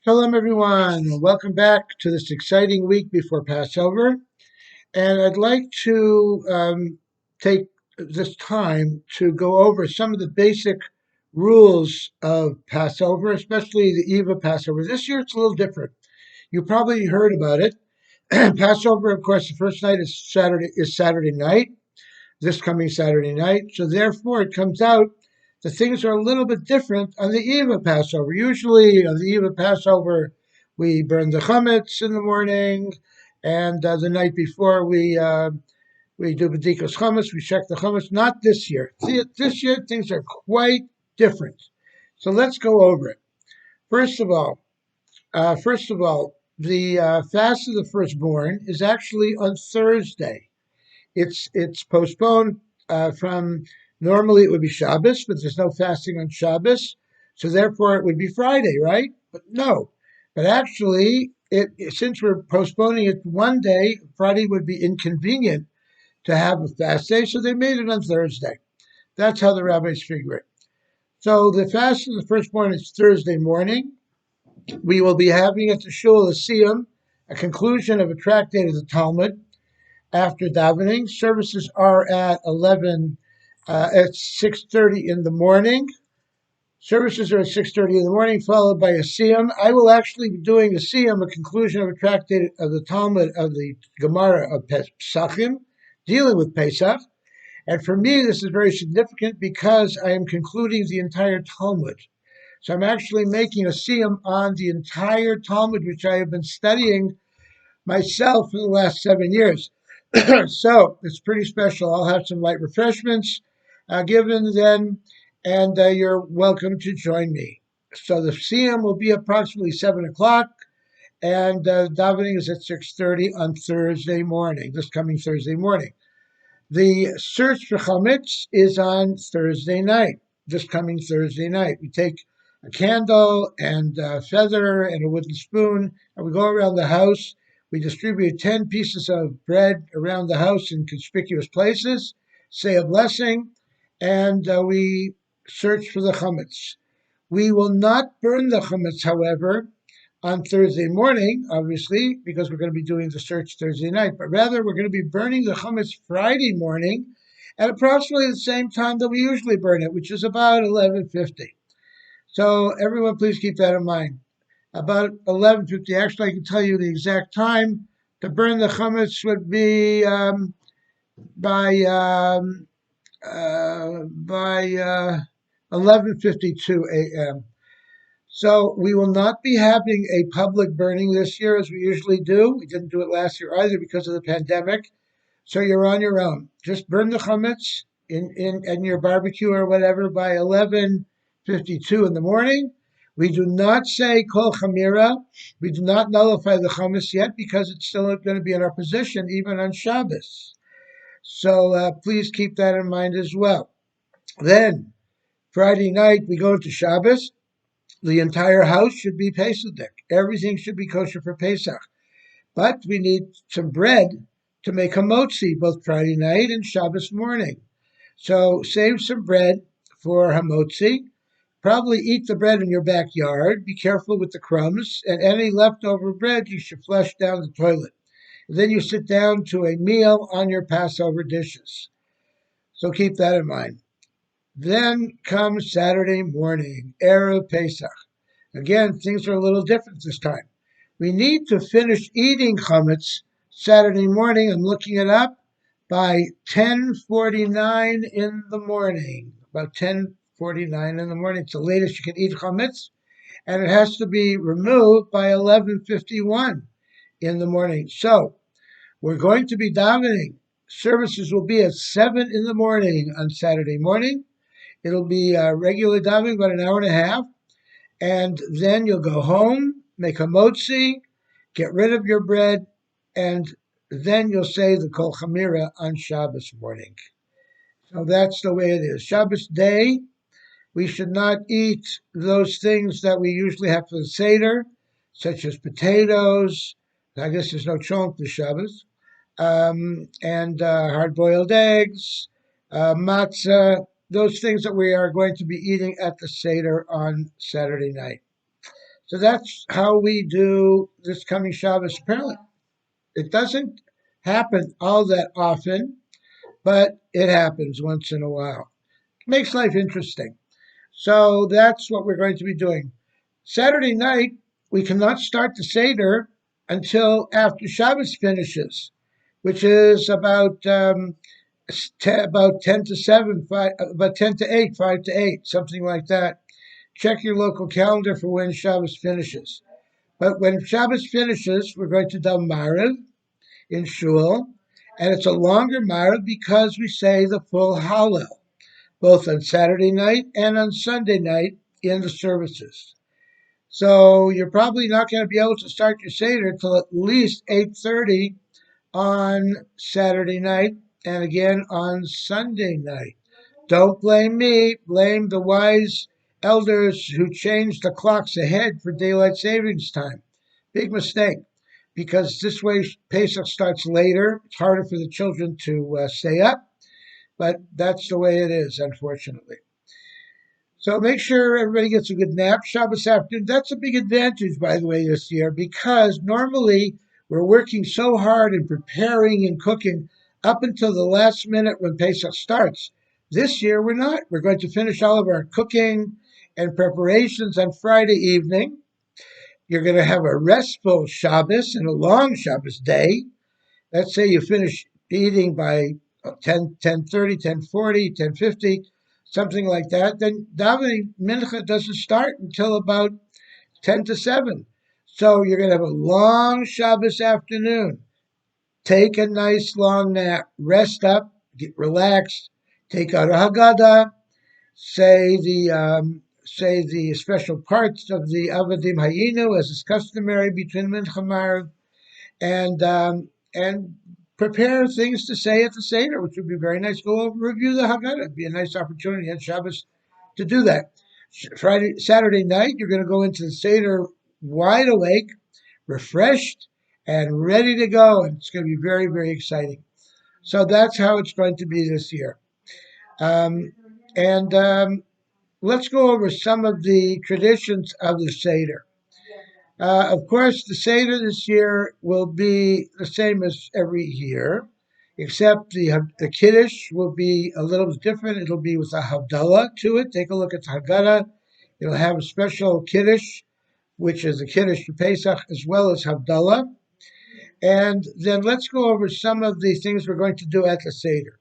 Shalom, everyone. Welcome back to this exciting week before Passover. And I'd like to take this time to go over some of the basic rules of Passover, especially the eve of Passover. This year it's a little different. You probably heard about it. Passover, of course, the first night is Saturday night, this coming Saturday night. So therefore, it comes out the things are a little bit different on the eve of Passover. Usually, on the eve of Passover, we burn the chametz in the morning, and the night before we do b'dikas chametz. We check the chametz. Not this year. This year things are quite different. So let's go over it. First of all, the fast of the firstborn is actually on Thursday. It's postponed from normally it would be Shabbos, but there's no fasting on Shabbos, so therefore it would be Friday, right? But no, but actually, since we're postponing it one day, Friday would be inconvenient to have a fast day, so they made it on Thursday. That's how the rabbis figure it. So the fast of the firstborn is Thursday morning. We will be having at the Shul a Siyum, a conclusion of a tractate of the Talmud after davening. Services are at 6:30 in the morning. Services are at 6:30 in the morning, followed by a siyum. I will actually be doing a siyum, a conclusion of a tractate of the Talmud of the Gemara of Pesachim, dealing with Pesach. And for me, this is very significant because I am concluding the entire Talmud. So I'm actually making a siyum on the entire Talmud, which I have been studying myself for the last 7 years. So it's pretty special. I'll have some light refreshments given then, and you're welcome to join me. So the CM will be approximately 7 o'clock, and davening is at 6:30 on Thursday morning, this coming Thursday morning. The search for chametz is on Thursday night, this coming Thursday night. We take a candle and a feather and a wooden spoon, and we go around the house. We distribute 10 pieces of bread around the house in conspicuous places, say a blessing, and we search for the chametz. We will not burn the chametz, however, on Thursday morning, obviously, because we're going to be doing the search Thursday night, but rather we're going to be burning the chametz Friday morning at approximately the same time that we usually burn it, which is about 11:50. So everyone, please keep that in mind. About 11:50. Actually, I can tell you the exact time. To burn the chametz would be by 11:52 a.m. So we will not be having a public burning this year as we usually do. We didn't do it last year either because of the pandemic. So you're on your own. Just burn the chametz in your barbecue or whatever by 11:52 in the morning. We do not say kol chamira. We do not nullify the chametz yet because it's still going to be in our position even on Shabbos. So please keep that in mind as well. Then Friday night we go to Shabbos. The entire house should be Pesach. Everything should be kosher for Pesach. But we need some bread to make hamotzi both Friday night and Shabbos morning. So save some bread for hamotzi. Probably eat the bread in your backyard. Be careful with the crumbs. And any leftover bread you should flush down the toilet. And then you sit down to a meal on your Passover dishes. So keep that in mind. Then comes Saturday morning, Erev Pesach. Again, things are a little different this time. We need to finish eating chametz Saturday morning. I'm looking it up by 10:49 in the morning. About 10:49 in the morning. It's the latest you can eat chametz, and it has to be removed by 11:51 in the morning. So we're going to be davening. Services will be at 7 in the morning on Saturday morning. It'll be regular davening, about an hour and a half. And then you'll go home, make a motzi, get rid of your bread, and then you'll say the Kol Chamira on Shabbos morning. So that's the way it is. Shabbos day, we should not eat those things that we usually have for the Seder, such as potatoes. I guess there's no chonk for Shabbos. And hard-boiled eggs, matzah, those things that we are going to be eating at the Seder on Saturday night. So that's how we do this coming Shabbos. Apparently, it doesn't happen all that often, but it happens once in a while. Makes life interesting. So that's what we're going to be doing. Saturday night, we cannot start the Seder until after Shabbos finishes, which is about 10 to 7, about 10 to 8, 5 to 8, something like that. Check your local calendar for when Shabbos finishes. But when Shabbos finishes, we're going to do Maariv in Shul, and it's a longer Maariv because we say the full Hallel, both on Saturday night and on Sunday night in the services. So you're probably not going to be able to start your Seder until at least 8:30 on Saturday night and again on Sunday night. Don't blame me, blame the wise elders who changed the clocks ahead for daylight savings time. Big mistake, because this way Pesach starts later. It's harder for the children to stay up, but that's the way it is, unfortunately. So make sure everybody gets a good nap Shabbos afternoon. That's a big advantage, by the way, this year, because normally we're working so hard and preparing and cooking up until the last minute when Pesach starts. This year we're not. We're going to finish all of our cooking and preparations on Friday evening. You're going to have a restful Shabbos and a long Shabbos day. Let's say you finish eating by 10:30, 10:40, 10:50, something like that, then davening mincha doesn't start until about 10 to 7. So you're going to have a long Shabbos afternoon. Take a nice long nap, rest up, get relaxed, take out a Haggadah, say the special parts of the Avadim Hayinu as is customary between Mincha and Maariv, and prepare things to say at the Seder, which would be very nice. Go over, review the Haggadah. It'd be a nice opportunity on Shabbos to do that. Saturday night, you're going to go into the Seder wide awake, refreshed, and ready to go. And it's going to be very, very exciting. So that's how it's going to be this year. And let's go over some of the traditions of the Seder. Of course, the Seder this year will be the same as every year, except the Kiddush will be a little different. It'll be with a Havdalah to it. Take a look at the Haggadah. It'll have a special Kiddush, which is a Kiddush for Pesach, as well as Havdalah. And then let's go over some of the things we're going to do at the Seder.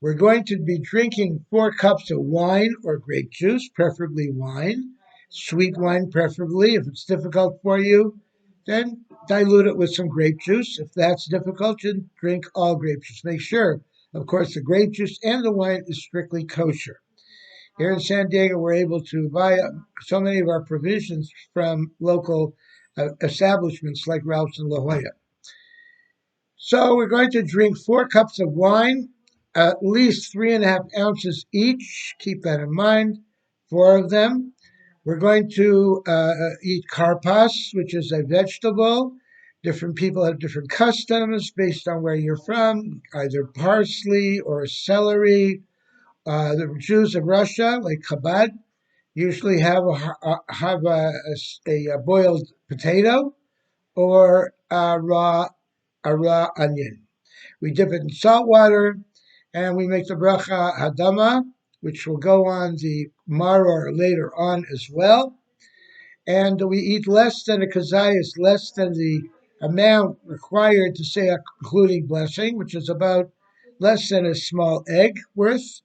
We're going to be drinking 4 cups of wine or grape juice, preferably wine, sweet wine preferably. If it's difficult for you, then dilute it with some grape juice. If that's difficult, you drink all grape juice. Make sure, of course, the grape juice and the wine is strictly kosher. Here in San Diego, we're able to buy so many of our provisions from local establishments like Ralph's and La Jolla. So we're going to drink 4 cups of wine, at least 3.5 ounces each. Keep that in mind. 4 of them. We're going to eat karpas, which is a vegetable. Different people have different customs based on where you're from, either parsley or celery. The Jews of Russia, like Chabad, usually have a boiled potato or a raw onion. We dip it in salt water, and we make the bracha hadama, which will go on the maror later on as well. And we eat less than a kazayas, less than the amount required to say a concluding blessing, which is about less than a small egg worth.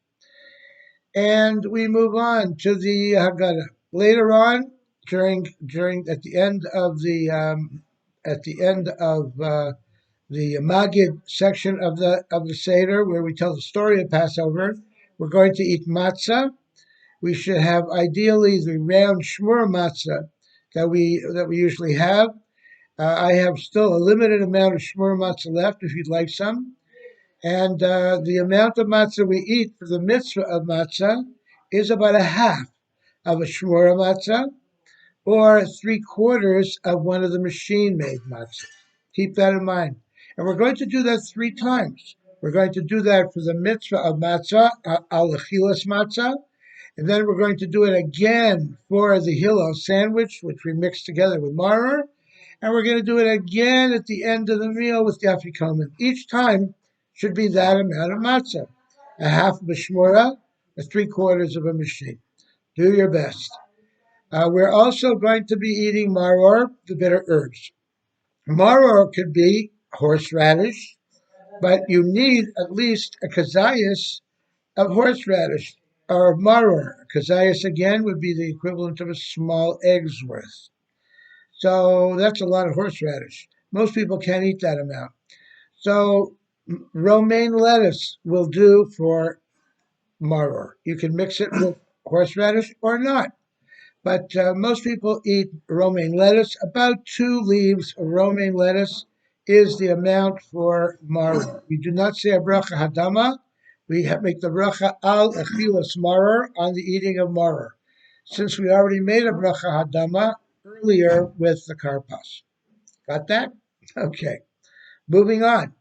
And we move on to the Haggadah. Later on, during at the end of the Magid section of the Seder, where we tell the story of Passover, we're going to eat matzah. We should have ideally the round shmur matzah that we usually have. I have still a limited amount of shmur matzah left if you'd like some. And the amount of matzah we eat for the mitzvah of matzah is about a half of a shmur matzah, or 3/4 of one of the machine-made matzah. Keep that in mind. And we're going to do that 3 times. We're going to do that for the mitzvah of matzah, al-achilas matzah, And then we're going to do it again for the Hillel sandwich, which we mix together with maror. And we're going to do it again at the end of the meal with the afikomen. Each time should be that amount of matzah. A half of a shmura, a three-quarters of a machine. Do your best. We're also going to be eating maror, the bitter herbs. Maror could be horseradish, but you need at least a kazayas of horseradish or of maror. Kazayas again would be the equivalent of a small egg's worth. So that's a lot of horseradish. Most people can't eat that amount. So romaine lettuce will do for maror. You can mix it with horseradish or not. But most people eat romaine lettuce. About 2 leaves of romaine lettuce is the amount for maror. We do not say a bracha hadama. We make the bracha al achilas maror on the eating of maror, since we already made a bracha hadama earlier with the karpas. Got that? Okay. Moving on.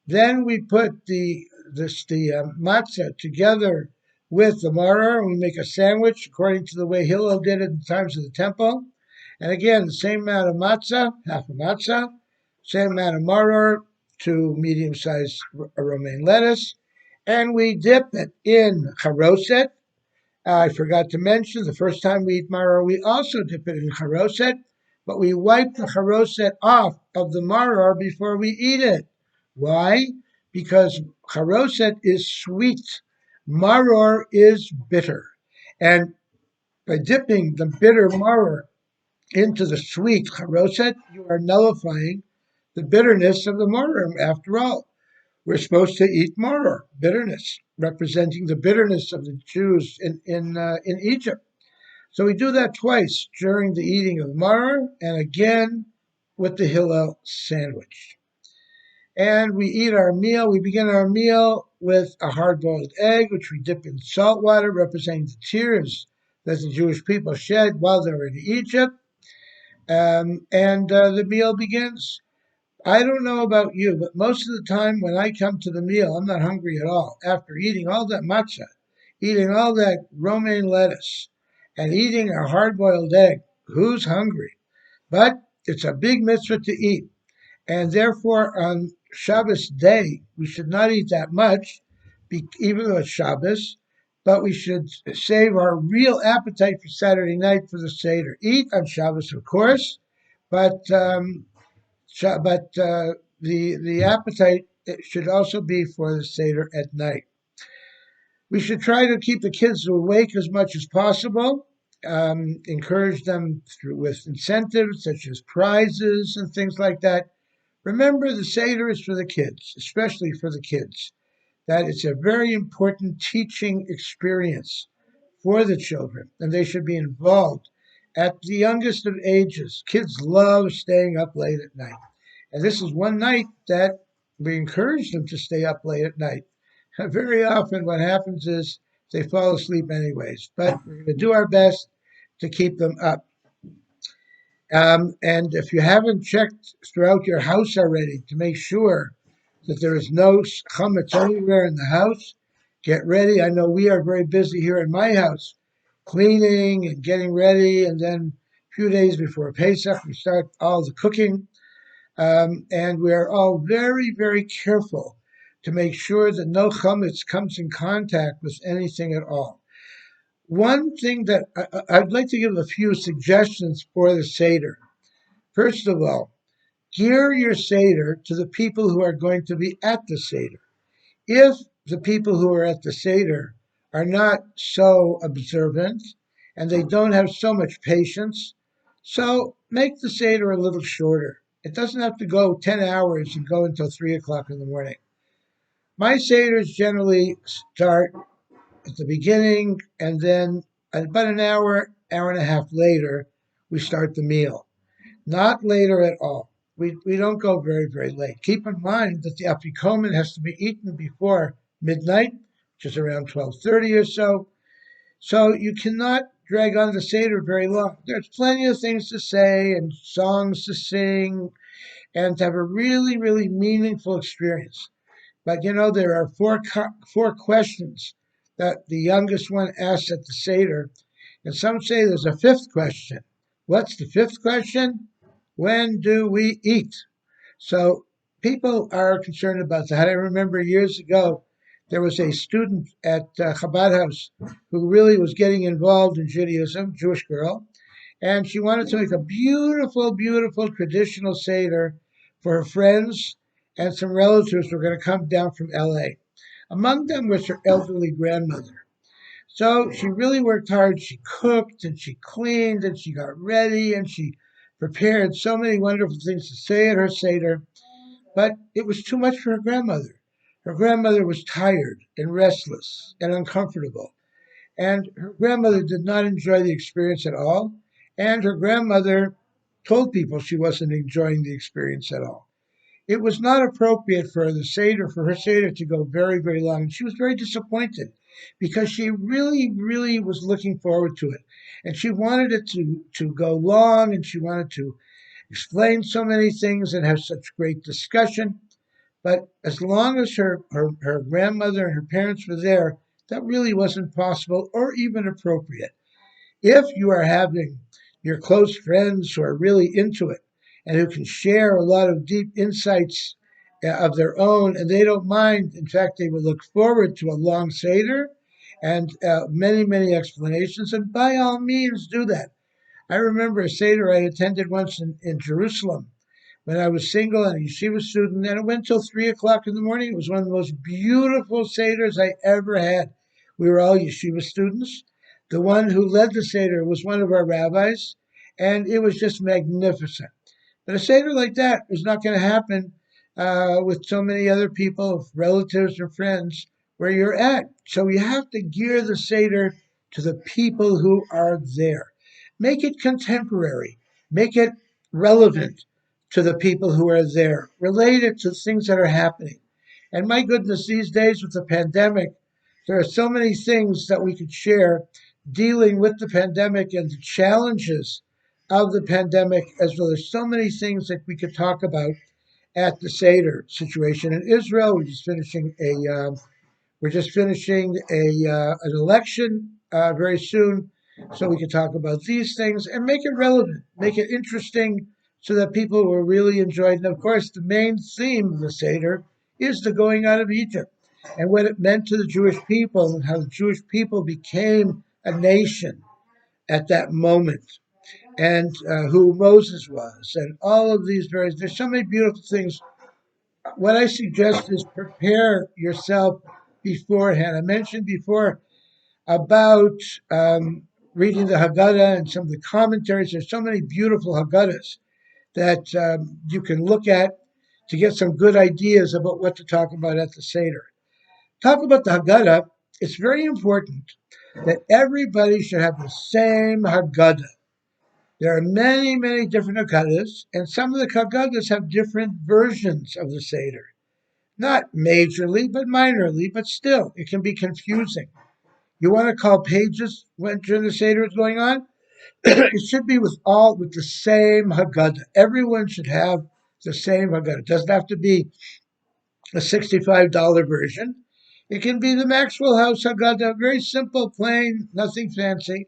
Then we put the matzah together with the maror, and we make a sandwich according to the way Hillel did it in times of the temple. And again, the same amount of matzah, half a matzah, same amount of maror, 2 medium-sized romaine lettuce, and we dip it in charoset. I forgot to mention the first time we eat maror, we also dip it in charoset, but we wipe the charoset off of the maror before we eat it. Why? Because charoset is sweet, maror is bitter, and by dipping the bitter maror into the sweet charoset, you are nullifying the bitterness of the maror. After all, we're supposed to eat maror, bitterness, representing the bitterness of the Jews in Egypt. So we do that twice during the eating of maror, and again with the Hillel sandwich. And we eat our meal. We begin our meal with a hard-boiled egg, which we dip in salt water, representing the tears that the Jewish people shed while they were in Egypt. And the meal begins. I don't know about you, but most of the time when I come to the meal, I'm not hungry at all. After eating all that matzah, eating all that romaine lettuce, and eating a hard-boiled egg, who's hungry? But it's a big mitzvah to eat. And therefore, on Shabbos day, we should not eat that much, even though it's Shabbos, but we should save our real appetite for Saturday night for the Seder. Eat on Shabbos, of course, but the appetite should also be for the Seder at night. We should try to keep the kids awake as much as possible, encourage them with incentives such as prizes and things like that. Remember, the Seder is for the kids, especially for the kids. That it's a very important teaching experience for the children, and they should be involved at the youngest of ages. Kids love staying up late at night. And this is one night that we encourage them to stay up late at night. Very often what happens is they fall asleep anyways, but we're going to do our best to keep them up. And if you haven't checked throughout your house already to make sure that there is no chametz anywhere in the house, get ready. I know we are very busy here in my house, cleaning and getting ready, and then a few days before Pesach, we start all the cooking. And we are all very, very careful to make sure that no chametz comes in contact with anything at all. One thing that I'd like to give a few suggestions for the Seder. First of all, gear your Seder to the people who are going to be at the Seder. If the people who are at the Seder are not so observant and they don't have so much patience, so make the Seder a little shorter. It doesn't have to go 10 hours and go until 3 o'clock in the morning. My Seders generally start at the beginning, and then about an hour, hour and a half later, we start the meal. Not later at all. We don't go very, very late. Keep in mind that the afikomen has to be eaten before midnight, which is around 12:30 or so. So you cannot drag on the Seder very long. There's plenty of things to say and songs to sing and to have a really, really meaningful experience. But there are four questions that the youngest one asks at the Seder. And some say there's a fifth question. What's the fifth question? When do we eat? So people are concerned about that. I remember years ago, there was a student at Chabad House who really was getting involved in Judaism, Jewish girl, and she wanted to make a beautiful, beautiful traditional Seder for her friends and some relatives who were going to come down from LA. Among them was her elderly grandmother. So she really worked hard. She cooked and she cleaned and she got ready and she prepared so many wonderful things to say at her Seder, but it was too much for her grandmother. Her grandmother was tired and restless and uncomfortable, and her grandmother did not enjoy the experience at all. And her grandmother told people she wasn't enjoying the experience at all. It was not appropriate for the Seder, for her Seder to go very, very long. And she was very disappointed because she really, really was looking forward to it. And she wanted it to go long, and she wanted to explain so many things and have such great discussion. But as long as her grandmother and her parents were there, that really wasn't possible or even appropriate. If you are having your close friends who are really into it and who can share a lot of deep insights of their own, and they don't mind, in fact, they will look forward to a long Seder and many, many explanations, and by all means do that. I remember a Seder I attended once in Jerusalem when I was single and a yeshiva student, and it went till 3 o'clock in the morning. It was one of the most beautiful seders I ever had. We were all yeshiva students. The one who led the seder was one of our rabbis, and it was just magnificent. But a seder like that is not going to happen with so many other people, relatives or friends, where you're at. So you have to gear the seder to the people who are there. Make it contemporary. Make it relevant to the people who are there, related to things that are happening. And my goodness, these days with the pandemic, there are so many things that we could share dealing with the pandemic and the challenges of the pandemic as well. There's so many things that we could talk about at the Seder situation in Israel. We're just finishing a an election very soon, so we can talk about these things and make it relevant, make it interesting, so that people will really enjoy it. And of course, the main theme of the Seder is the going out of Egypt and what it meant to the Jewish people and how the Jewish people became a nation at that moment, and who Moses was, and all of these various. There's so many beautiful things. What I suggest is prepare yourself beforehand. I mentioned before about reading the Haggadah and some of the commentaries. There's so many beautiful Haggadahs that you can look at to get some good ideas about what to talk about at the Seder. Talk about the Haggadah. It's very important that everybody should have the same Haggadah. There are many, many different Haggadahs, and some of the Haggadahs have different versions of the Seder. Not majorly, but minorly, but still, it can be confusing. You want to call pages when during the Seder is going on? It should be with the same Haggadah. Everyone should have the same Haggadah. It doesn't have to be a $65 version. It can be the Maxwell House Haggadah, very simple, plain, nothing fancy.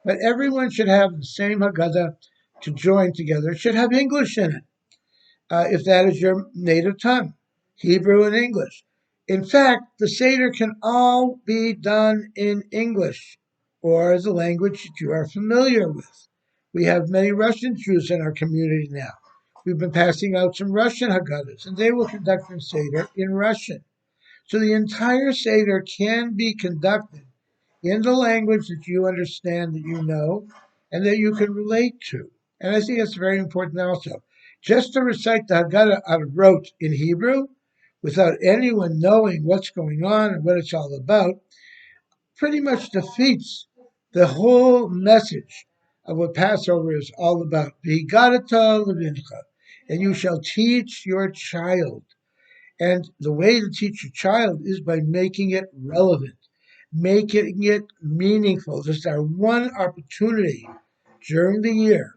But everyone should have the same Haggadah to join together. It should have English in it, if that is your native tongue, Hebrew and English. In fact, the Seder can all be done in English or the language that you are familiar with. We have many Russian Jews in our community now. We've been passing out some Russian Haggadahs, and they will conduct their Seder in Russian. So the entire Seder can be conducted in the language that you understand, that you know, and that you can relate to. And I think that's very important also. Just to recite the Haggadah out of rote in Hebrew, without anyone knowing what's going on and what it's all about, pretty much defeats the whole message of what Passover is all about. V'higadata levincha, and you shall teach your child. And the way to teach your child is by making it relevant, making it meaningful. This is our one opportunity during the year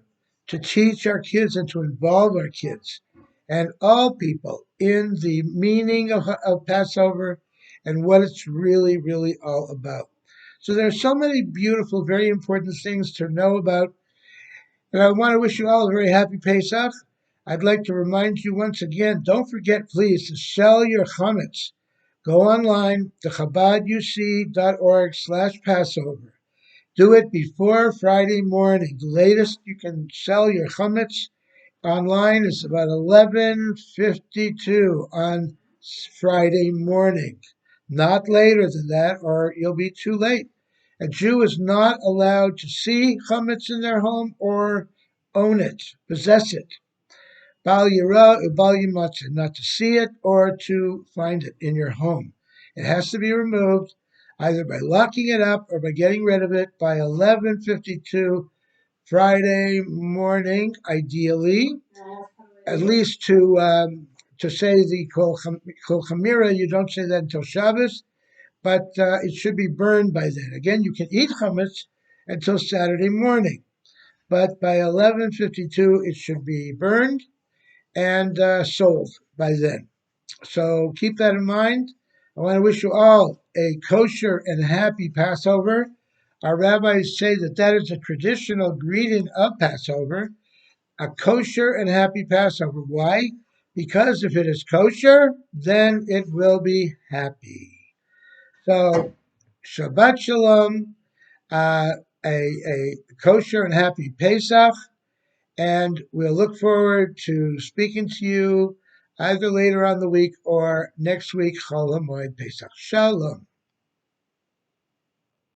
to teach our kids and to involve our kids and all people in the meaning of Passover and what it's really, really all about. So there are so many beautiful, very important things to know about. And I want to wish you all a very happy Pesach. I'd like to remind you once again, don't forget, please, to sell your chametz. Go online to chabaduc.org/Passover. Do it before Friday morning. The latest you can sell your chametz online is about 11:52 on Friday morning. Not later than that, or you'll be too late. A Jew is not allowed to see chametz in their home or own it, possess it. Bal yira ubal yimatzah, not to see it or to find it in your home. It has to be removed either by locking it up or by getting rid of it by 11:52 Friday morning, ideally, at least to say the Kol Chamira. You don't say that until Shabbos, but it should be burned by then. Again, you can eat chametz until Saturday morning, but by 11:52 it should be burned and sold by then. So keep that in mind. I want to wish you all a kosher and happy Passover. Our rabbis say that that is a traditional greeting of Passover, a kosher and happy Passover. Why? Because if it is kosher, then it will be happy. So, Shabbat Shalom, uh, a kosher and happy Pesach, and we'll look forward to speaking to you either later on the week or next week, Chol HaMoed Pesach. Shalom.